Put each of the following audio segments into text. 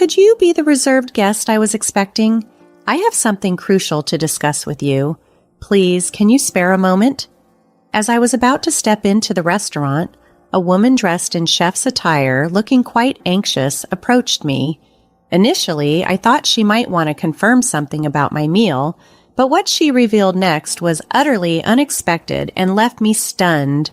could you be the reserved guest I was expecting? I have something crucial to discuss with you. Please, can you spare a moment?" As I was about to step into the restaurant, a woman dressed in chef's attire, looking quite anxious, approached me. Initially, I thought she might want to confirm something about my meal, but what she revealed next was utterly unexpected and left me stunned.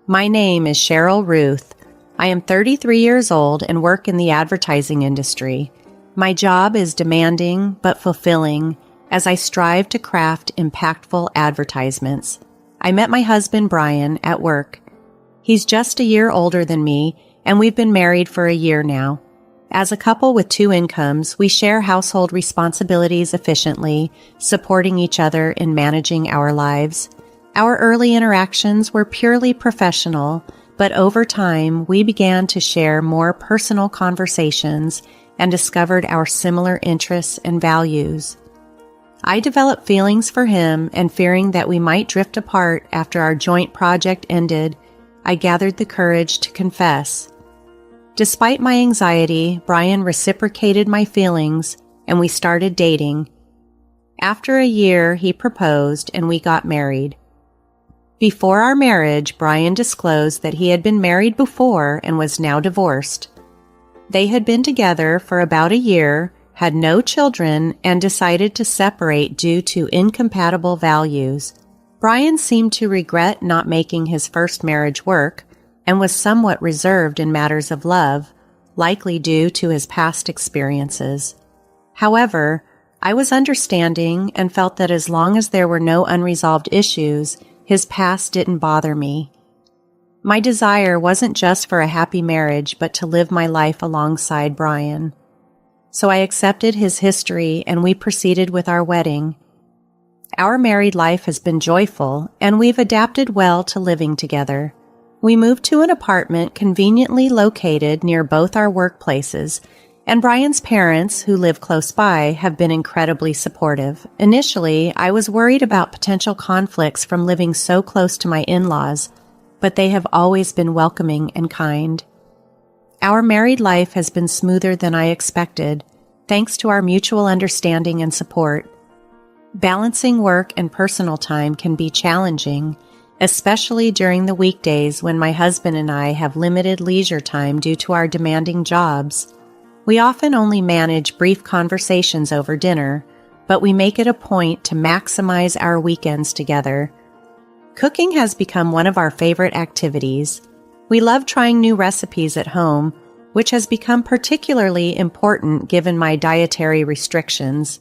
My name is Cheryl Ruth. I am 33 years old and work in the advertising industry. My job is demanding but fulfilling as I strive to craft impactful advertisements. I met my husband, Brian, at work. He's just a year older than me, and we've been married for a year now. As a couple with 2 incomes, we share household responsibilities efficiently, supporting each other in managing our lives. Our early interactions were purely professional, but over time, we began to share more personal conversations and discovered our similar interests and values. I developed feelings for him, and fearing that we might drift apart after our joint project ended, I gathered the courage to confess. Despite my anxiety, Brian reciprocated my feelings, and we started dating. After a year, he proposed, and we got married. Before our marriage, Brian disclosed that he had been married before and was now divorced. They had been together for about a year, had no children, and decided to separate due to incompatible values. Brian seemed to regret not making his first marriage work and was somewhat reserved in matters of love, likely due to his past experiences. However, I was understanding and felt that as long as there were no unresolved issues, his past didn't bother me. My desire wasn't just for a happy marriage, but to live my life alongside Brian. So I accepted his history and we proceeded with our wedding. Our married life has been joyful, and we've adapted well to living together. We moved to an apartment conveniently located near both our workplaces, and Brian's parents, who live close by, have been incredibly supportive. Initially, I was worried about potential conflicts from living so close to my in-laws, but they have always been welcoming and kind. Our married life has been smoother than I expected, thanks to our mutual understanding and support. Balancing work and personal time can be challenging, especially during the weekdays when my husband and I have limited leisure time due to our demanding jobs. We often only manage brief conversations over dinner, but we make it a point to maximize our weekends together. Cooking has become one of our favorite activities. We love trying new recipes at home, which has become particularly important given my dietary restrictions.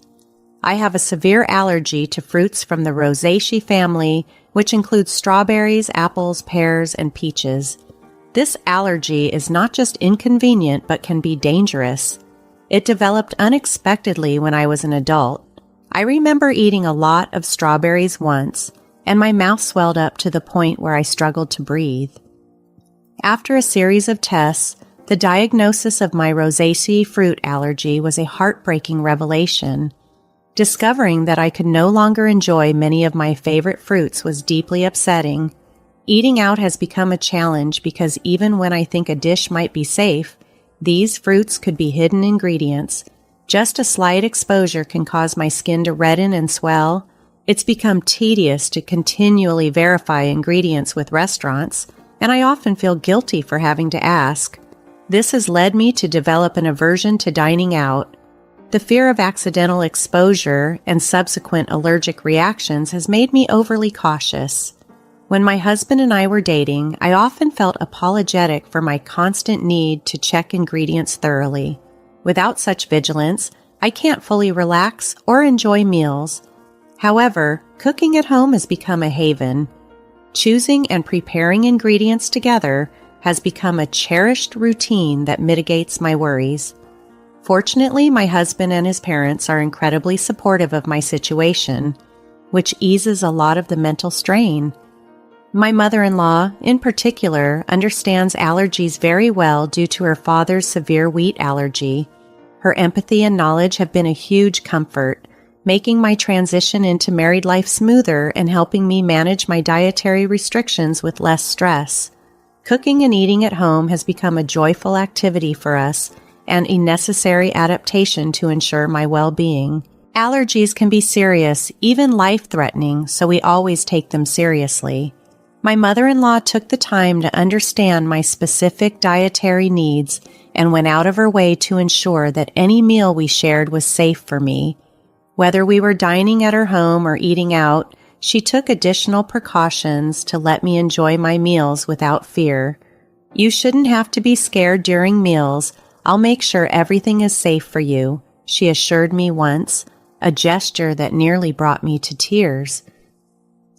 I have a severe allergy to fruits from the Rosaceae family, which includes strawberries, apples, pears, and peaches. This allergy is not just inconvenient, but can be dangerous. It developed unexpectedly when I was an adult. I remember eating a lot of strawberries once, and my mouth swelled up to the point where I struggled to breathe. After a series of tests, the diagnosis of my Rosaceae fruit allergy was a heartbreaking revelation. Discovering that I could no longer enjoy many of my favorite fruits was deeply upsetting. Eating out has become a challenge because even when I think a dish might be safe, these fruits could be hidden ingredients. Just a slight exposure can cause my skin to redden and swell. It's become tedious to continually verify ingredients with restaurants, and I often feel guilty for having to ask. This has led me to develop an aversion to dining out. The fear of accidental exposure and subsequent allergic reactions has made me overly cautious. When my husband and I were dating, I often felt apologetic for my constant need to check ingredients thoroughly. Without such vigilance, I can't fully relax or enjoy meals. However, cooking at home has become a haven. Choosing and preparing ingredients together has become a cherished routine that mitigates my worries. Fortunately, my husband and his parents are incredibly supportive of my situation, which eases a lot of the mental strain. My mother-in-law, in particular, understands allergies very well due to her father's severe wheat allergy. Her empathy and knowledge have been a huge comfort, making my transition into married life smoother and helping me manage my dietary restrictions with less stress. Cooking and eating at home has become a joyful activity for us, and a necessary adaptation to ensure my well-being. Allergies can be serious, even life-threatening, so we always take them seriously. My mother-in-law took the time to understand my specific dietary needs and went out of her way to ensure that any meal we shared was safe for me. Whether we were dining at her home or eating out, she took additional precautions to let me enjoy my meals without fear. "You shouldn't have to be scared during meals. I'll make sure everything is safe for you," she assured me once, a gesture that nearly brought me to tears.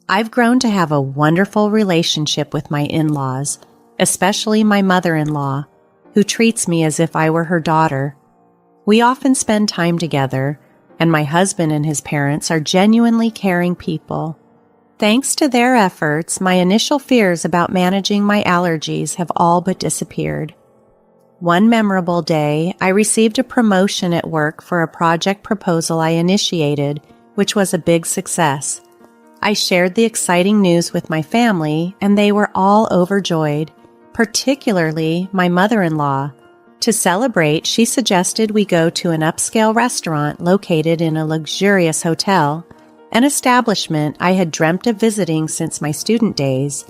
I've grown to have a wonderful relationship with my in-laws, especially my mother-in-law, who treats me as if I were her daughter. We often spend time together, and my husband and his parents are genuinely caring people. Thanks to their efforts, my initial fears about managing my allergies have all but disappeared. One memorable day, I received a promotion at work for a project proposal I initiated, which was a big success. I shared the exciting news with my family, and they were all overjoyed, particularly my mother-in-law. To celebrate, she suggested we go to an upscale restaurant located in a luxurious hotel, an establishment I had dreamt of visiting since my student days.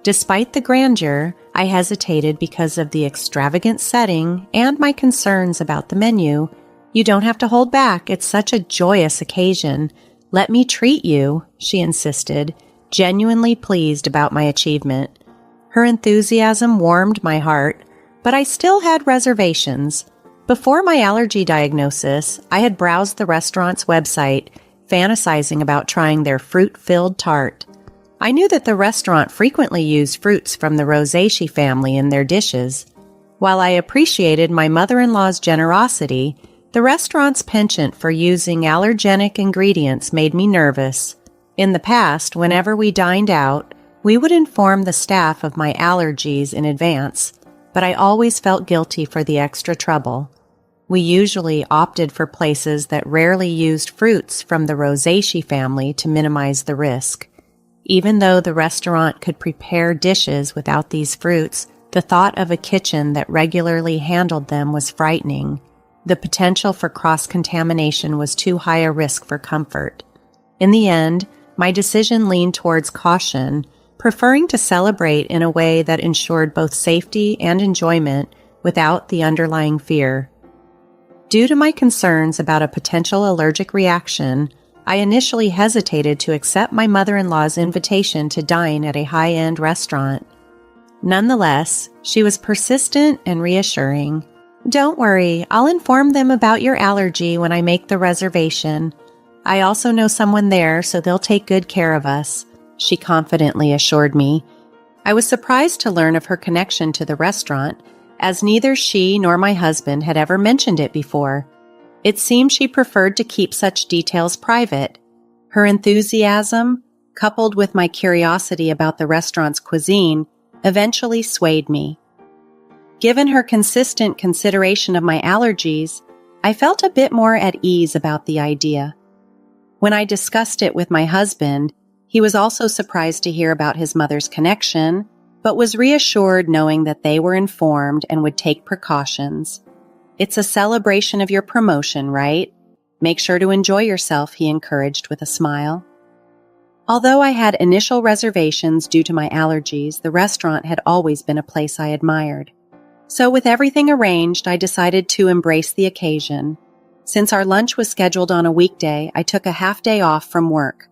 Despite the grandeur, I hesitated because of the extravagant setting and my concerns about the menu. "You don't have to hold back. It's such a joyous occasion. Let me treat you," she insisted, genuinely pleased about my achievement. Her enthusiasm warmed my heart, but I still had reservations. Before my allergy diagnosis, I had browsed the restaurant's website, fantasizing about trying their fruit-filled tart. I knew that the restaurant frequently used fruits from the Rosaceae family in their dishes. While I appreciated my mother-in-law's generosity, the restaurant's penchant for using allergenic ingredients made me nervous. In the past, whenever we dined out, we would inform the staff of my allergies in advance, but I always felt guilty for the extra trouble. We usually opted for places that rarely used fruits from the Rosaceae family to minimize the risk. Even though the restaurant could prepare dishes without these fruits, the thought of a kitchen that regularly handled them was frightening. The potential for cross-contamination was too high a risk for comfort. In the end, my decision leaned towards caution, preferring to celebrate in a way that ensured both safety and enjoyment without the underlying fear. Due to my concerns about a potential allergic reaction, I initially hesitated to accept my mother-in-law's invitation to dine at a high-end restaurant. Nonetheless, she was persistent and reassuring. "Don't worry, I'll inform them about your allergy when I make the reservation. I also know someone there, so they'll take good care of us," she confidently assured me. I was surprised to learn of her connection to the restaurant, as neither she nor my husband had ever mentioned it before. It seemed she preferred to keep such details private. Her enthusiasm, coupled with my curiosity about the restaurant's cuisine, eventually swayed me. Given her consistent consideration of my allergies, I felt a bit more at ease about the idea. When I discussed it with my husband, he was also surprised to hear about his mother's connection, but was reassured knowing that they were informed and would take precautions. "It's a celebration of your promotion, right? Make sure to enjoy yourself," he encouraged with a smile. Although I had initial reservations due to my allergies, the restaurant had always been a place I admired. So with everything arranged, I decided to embrace the occasion. Since our lunch was scheduled on a weekday, I took a half day off from work.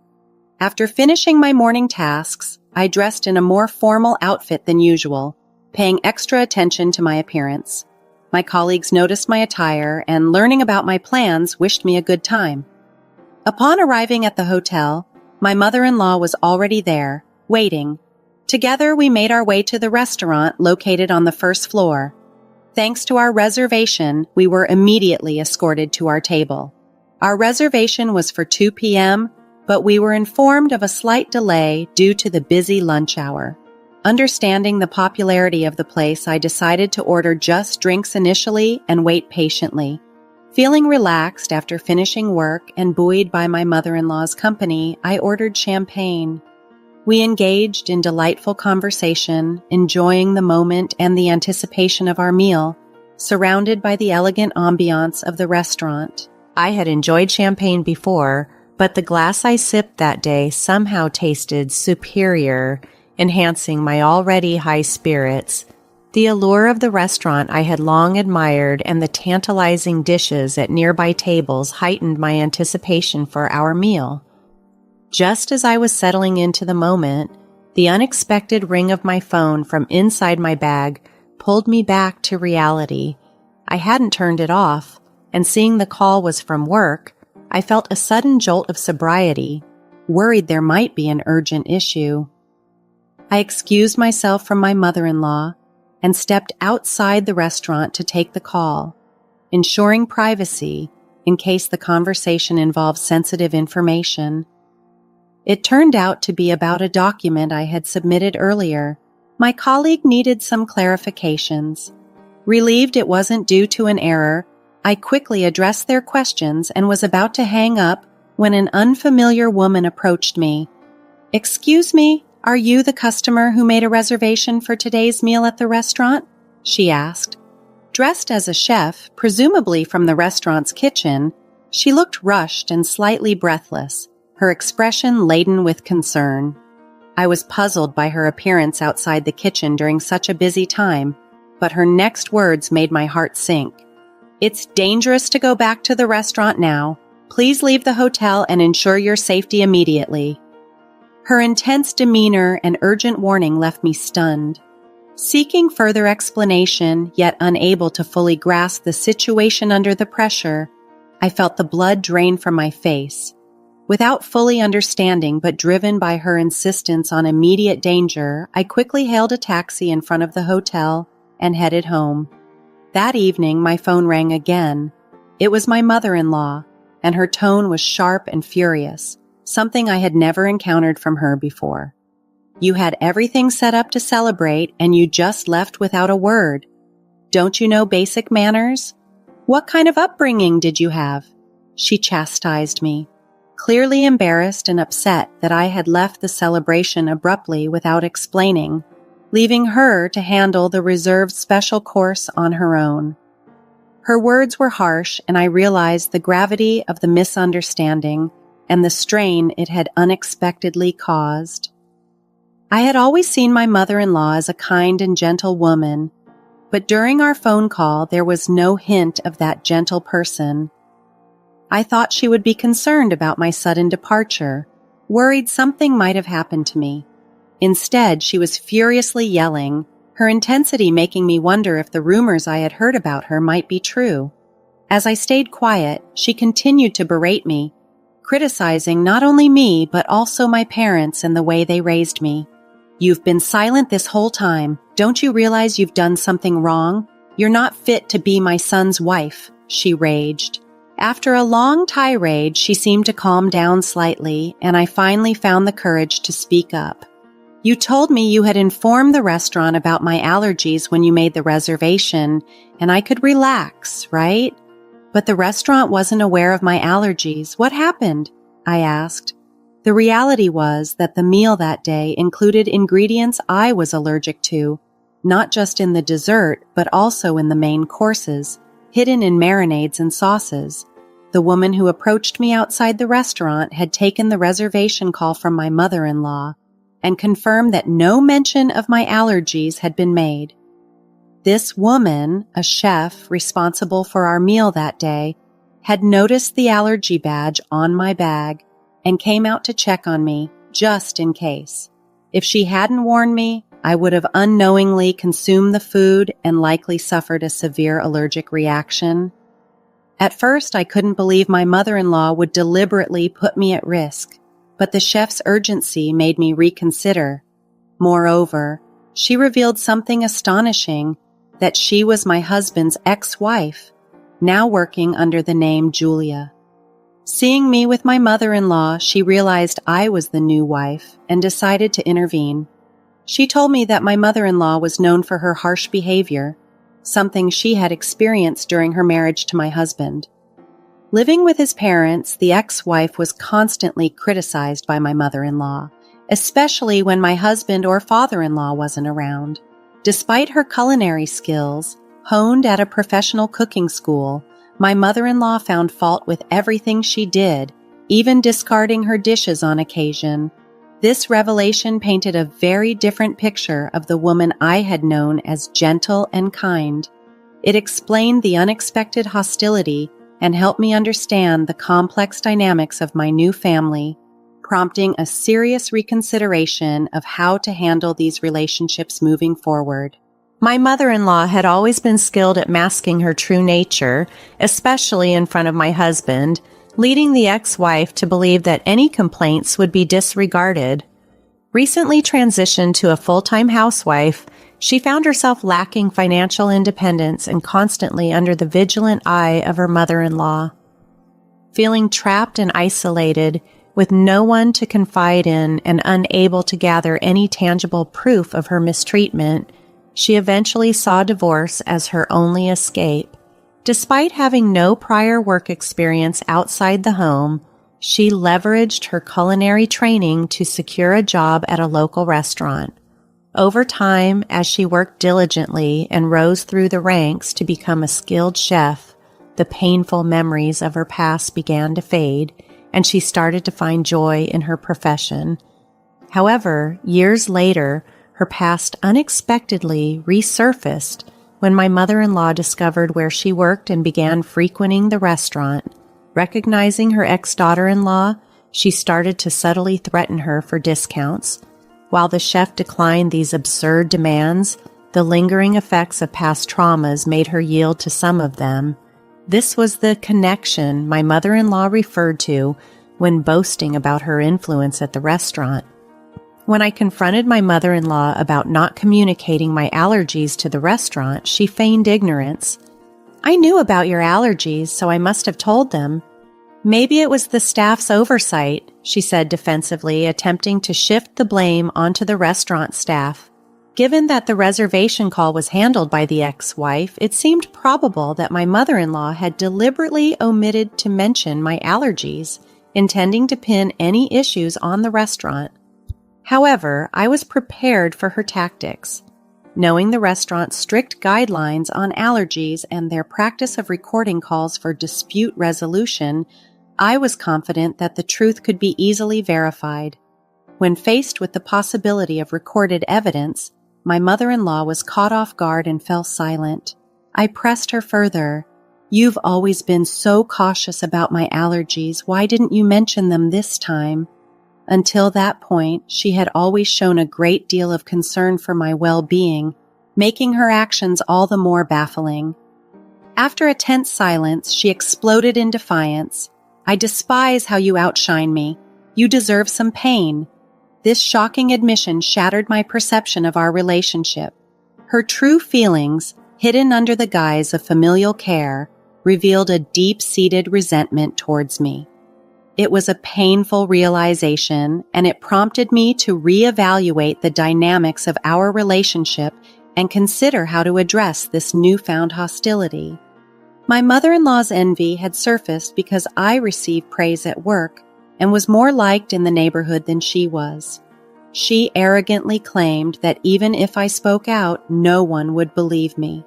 After finishing my morning tasks, I dressed in a more formal outfit than usual, paying extra attention to my appearance. My colleagues noticed my attire and, learning about my plans, wished me a good time. Upon arriving at the hotel, my mother-in-law was already there, waiting. Together, we made our way to the restaurant located on the first floor. Thanks to our reservation, we were immediately escorted to our table. Our reservation was for 2 p.m., but we were informed of a slight delay due to the busy lunch hour. Understanding the popularity of the place, I decided to order just drinks initially and wait patiently. Feeling relaxed after finishing work and buoyed by my mother-in-law's company, I ordered champagne. We engaged in delightful conversation, enjoying the moment and the anticipation of our meal. surrounded by the elegant ambiance of the restaurant. I had enjoyed champagne before, but the glass I sipped that day somehow tasted superior, enhancing my already high spirits. The allure of the restaurant I had long admired, and the tantalizing dishes at nearby tables heightened my anticipation for our meal. Just as I was settling into the moment, the unexpected ring of my phone from inside my bag pulled me back to reality. I hadn't turned it off, and seeing the call was from work, I felt a sudden jolt of sobriety, worried there might be an urgent issue. I excused myself from my mother-in-law and stepped outside the restaurant to take the call, ensuring privacy in case the conversation involved sensitive information. It turned out to be about a document I had submitted earlier. My colleague needed some clarifications. Relieved it wasn't due to an error, I quickly addressed their questions and was about to hang up when an unfamiliar woman approached me. "Excuse me, are you the customer who made a reservation for today's meal at the restaurant?" she asked. Dressed as a chef, presumably from the restaurant's kitchen, she looked rushed and slightly breathless, her expression laden with concern. I was puzzled by her appearance outside the kitchen during such a busy time, but her next words made my heart sink. "It's dangerous to go back to the restaurant now. Please leave the hotel and ensure your safety immediately." Her intense demeanor and urgent warning left me stunned. Seeking further explanation, yet unable to fully grasp the situation under the pressure, I felt the blood drain from my face. Without fully understanding but driven by her insistence on immediate danger, I quickly hailed a taxi in front of the hotel and headed home. That evening, my phone rang again. It was my mother-in-law, and her tone was sharp and furious, something I had never encountered from her before. "You had everything set up to celebrate, and you just left without a word. Don't you know basic manners? What kind of upbringing did you have?" She chastised me, clearly embarrassed and upset that I had left the celebration abruptly without explaining, leaving her to handle the reserved special course on her own. Her words were harsh, and I realized the gravity of the misunderstanding and the strain it had unexpectedly caused. I had always seen my mother-in-law as a kind and gentle woman, but during our phone call there was no hint of that gentle person. I thought she would be concerned about my sudden departure, worried something might have happened to me. Instead, she was furiously yelling, her intensity making me wonder if the rumors I had heard about her might be true. As I stayed quiet, she continued to berate me, criticizing not only me but also my parents and the way they raised me. "You've been silent this whole time. Don't you realize you've done something wrong? You're not fit to be my son's wife," she raged. After a long tirade, she seemed to calm down slightly, and I finally found the courage to speak up. "You told me you had informed the restaurant about my allergies when you made the reservation, and I could relax, right? But the restaurant wasn't aware of my allergies. What happened?" I asked. The reality was that the meal that day included ingredients I was allergic to, not just in the dessert, but also in the main courses, hidden in marinades and sauces. The woman who approached me outside the restaurant had taken the reservation call from my mother-in-law and confirmed that no mention of my allergies had been made. This woman, a chef responsible for our meal that day, had noticed the allergy badge on my bag and came out to check on me, just in case. If she hadn't warned me, I would have unknowingly consumed the food and likely suffered a severe allergic reaction. At first, I couldn't believe my mother-in-law would deliberately put me at risk, but the chef's urgency made me reconsider. Moreover, she revealed something astonishing, that she was my husband's ex-wife, now working under the name Julia. Seeing me with my mother-in-law, she realized I was the new wife and decided to intervene. She told me that my mother-in-law was known for her harsh behavior, something she had experienced during her marriage to my husband. Living with his parents, the ex-wife was constantly criticized by my mother-in-law, especially when my husband or father-in-law wasn't around. Despite her culinary skills, Honed at a professional cooking school, my mother-in-law found fault with everything she did, even discarding her dishes on occasion. This revelation painted a very different picture of the woman I had known as gentle and kind. It explained the unexpected hostility and helped me understand the complex dynamics of my new family, prompting a serious reconsideration of how to handle these relationships moving forward. My mother-in-law had always been skilled at masking her true nature, especially in front of my husband, leading the ex-wife to believe that any complaints would be disregarded. Recently transitioned to a full-time housewife, she found herself lacking financial independence and constantly under the vigilant eye of her mother-in-law. Feeling trapped and isolated, with no one to confide in and unable to gather any tangible proof of her mistreatment, she eventually saw divorce as her only escape. Despite having no prior work experience outside the home, she leveraged her culinary training to secure a job at a local restaurant. Over time, as she worked diligently and rose through the ranks to become a skilled chef, the painful memories of her past began to fade, and she started to find joy in her profession. However, years later, her past unexpectedly resurfaced when my mother-in-law discovered where she worked and began frequenting the restaurant. Recognizing her ex-daughter-in-law, she started to subtly threaten her for discounts. While the chef declined these absurd demands, the lingering effects of past traumas made her yield to some of them. This was the connection my mother-in-law referred to when boasting about her influence at the restaurant. When I confronted my mother-in-law about not communicating my allergies to the restaurant, she feigned ignorance. "I knew about your allergies, so I must have told them." "Maybe it was the staff's oversight," she said defensively, attempting to shift the blame onto the restaurant staff. Given that the reservation call was handled by the ex-wife, it seemed probable that my mother-in-law had deliberately omitted to mention my allergies, intending to pin any issues on the restaurant. However, I was prepared for her tactics. Knowing the restaurant's strict guidelines on allergies and their practice of recording calls for dispute resolution, I was confident that the truth could be easily verified. When faced with the possibility of recorded evidence, my mother-in-law was caught off guard and fell silent. I pressed her further. "You've always been so cautious about my allergies. Why didn't you mention them this time?" Until that point, she had always shown a great deal of concern for my well-being, making her actions all the more baffling. After a tense silence, she exploded in defiance. "I despise how you outshine me. You deserve some pain." This shocking admission shattered my perception of our relationship. Her true feelings, hidden under the guise of familial care, revealed a deep-seated resentment towards me. It was a painful realization, and it prompted me to reevaluate the dynamics of our relationship and consider how to address this newfound hostility. My mother-in-law's envy had surfaced because I received praise at work and was more liked in the neighborhood than she was. She arrogantly claimed that even if I spoke out, no one would believe me.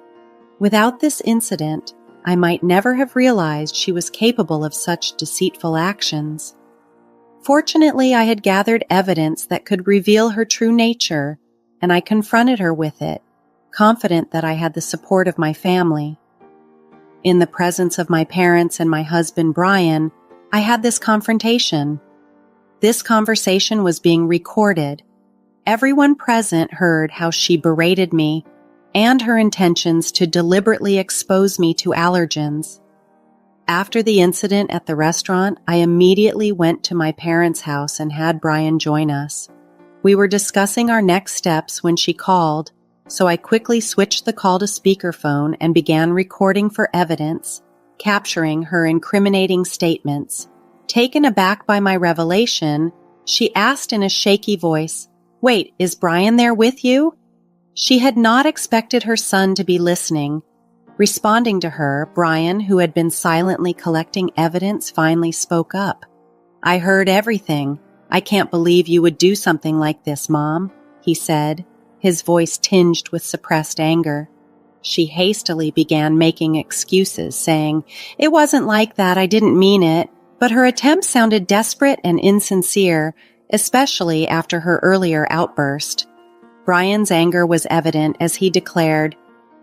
Without this incident, I might never have realized she was capable of such deceitful actions. Fortunately, I had gathered evidence that could reveal her true nature, and I confronted her with it, confident that I had the support of my family. In the presence of my parents and my husband, Brian, I had this confrontation. This conversation was being recorded. Everyone present heard how she berated me and her intentions to deliberately expose me to allergens. After the incident at the restaurant, I immediately went to my parents' house and had Brian join us. We were discussing our next steps when she called, so I quickly switched the call to speakerphone and began recording for evidence, capturing her incriminating statements. Taken aback by my revelation, she asked in a shaky voice, "Wait, is Brian there with you?" She had not expected her son to be listening. Responding to her, Brian, who had been silently collecting evidence, finally spoke up. "I heard everything. I can't believe you would do something like this, Mom," he said, his voice tinged with suppressed anger. She hastily began making excuses, saying, "It wasn't like that, I didn't mean it," but her attempts sounded desperate and insincere, especially after her earlier outburst. Brian's anger was evident as he declared,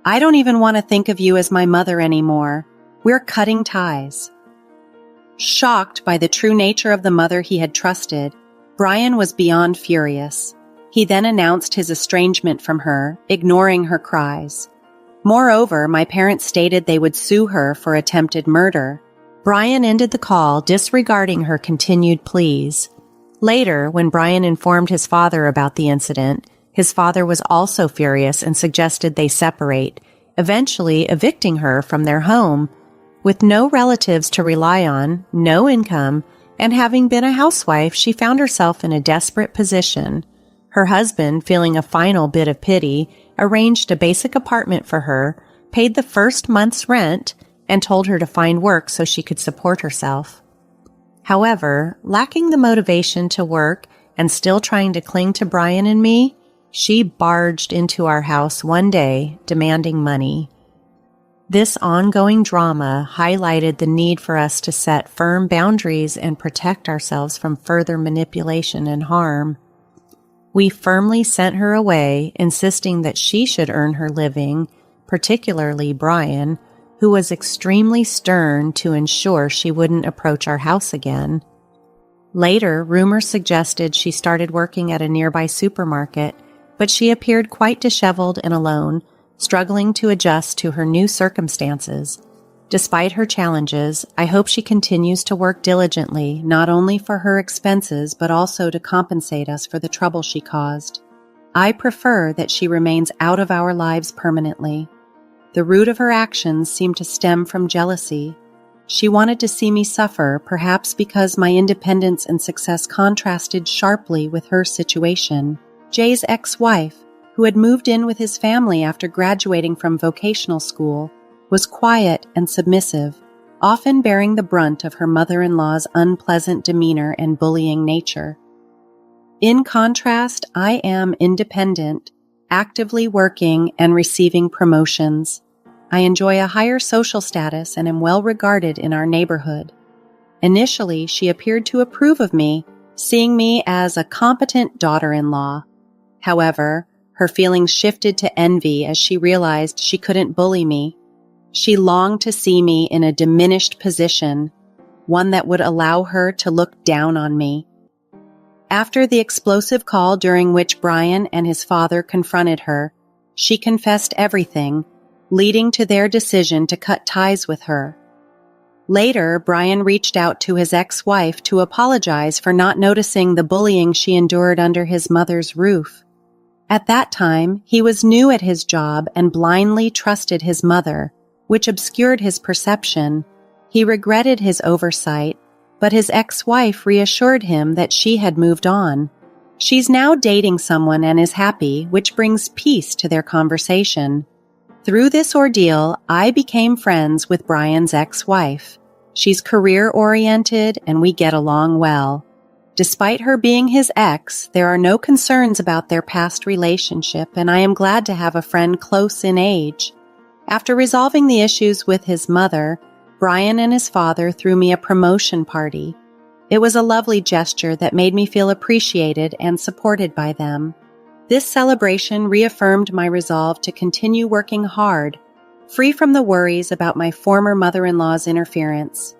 "I don't even want to think of you as my mother anymore. We're cutting ties." Shocked by the true nature of the mother he had trusted, Brian was beyond furious. He then announced his estrangement from her, ignoring her cries. Moreover, my parents stated they would sue her for attempted murder. Brian ended the call, disregarding her continued pleas. Later, when Brian informed his father about the incident, his father was also furious and suggested they separate, eventually evicting her from their home. With no relatives to rely on, no income, and having been a housewife, she found herself in a desperate position. Her husband, feeling a final bit of pity, arranged a basic apartment for her, paid the first month's rent, and told her to find work so she could support herself. However, lacking the motivation to work and still trying to cling to Brian and me, she barged into our house one day, demanding money. This ongoing drama highlighted the need for us to set firm boundaries and protect ourselves from further manipulation and harm. We firmly sent her away, insisting that she should earn her living, particularly Brian, who was extremely stern to ensure she wouldn't approach our house again. Later, rumors suggested she started working at a nearby supermarket, but she appeared quite disheveled and alone, struggling to adjust to her new circumstances. Despite her challenges, I hope she continues to work diligently, not only for her expenses, but also to compensate us for the trouble she caused. I prefer that she remains out of our lives permanently. The root of her actions seemed to stem from jealousy. She wanted to see me suffer, perhaps because my independence and success contrasted sharply with her situation. Jay's ex-wife, who had moved in with his family after graduating from vocational school, was quiet and submissive, often bearing the brunt of her mother-in-law's unpleasant demeanor and bullying nature. In contrast, I am independent, actively working and receiving promotions. I enjoy a higher social status and am well regarded in our neighborhood. Initially, she appeared to approve of me, seeing me as a competent daughter-in-law. However, her feelings shifted to envy as she realized she couldn't bully me. She longed to see me in a diminished position, one that would allow her to look down on me. After the explosive call during which Brian and his father confronted her, she confessed everything, leading to their decision to cut ties with her. Later, Brian reached out to his ex-wife to apologize for not noticing the bullying she endured under his mother's roof. At that time, he was new at his job and blindly trusted his mother, which obscured his perception. He regretted his oversight, but his ex-wife reassured him that she had moved on. She's now dating someone and is happy, which brings peace to their conversation. Through this ordeal, I became friends with Brian's ex-wife. She's career-oriented and we get along well. Despite her being his ex, there are no concerns about their past relationship, and I am glad to have a friend close in age. After resolving the issues with his mother, Brian and his father threw me a promotion party. It was a lovely gesture that made me feel appreciated and supported by them. This celebration reaffirmed my resolve to continue working hard, free from the worries about my former mother-in-law's interference.